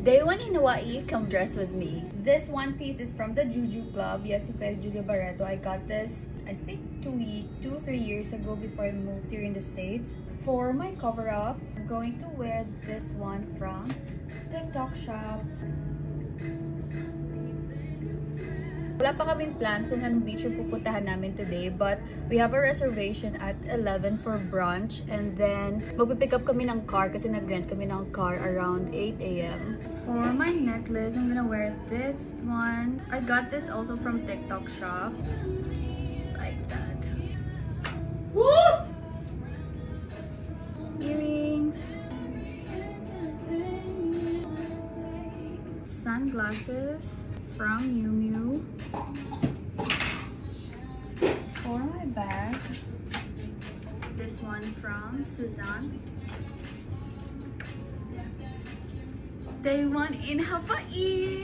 Day 1 in Hawaii, come dress with me. This one piece is from the Juju Club. Yes, you guys, Julia Barreto. I got this, I think 3 years ago before I moved here in the States. For my cover up, I'm going to wear this one from TikTok Shop. Wala pa kaming plans kung anong beach yung pupuntahan namin today, but we have a reservation at 11 for brunch, and then magpipick up kami ng car kasi nag-rent kami ng car around 8 AM. For my necklace, I'm gonna wear this one. I got this also from TikTok Shop. Like that. Woo! Earrings. Sunglasses from Miu Miu. For my bag, this one from Suzanne. Day 1 in Hawaii.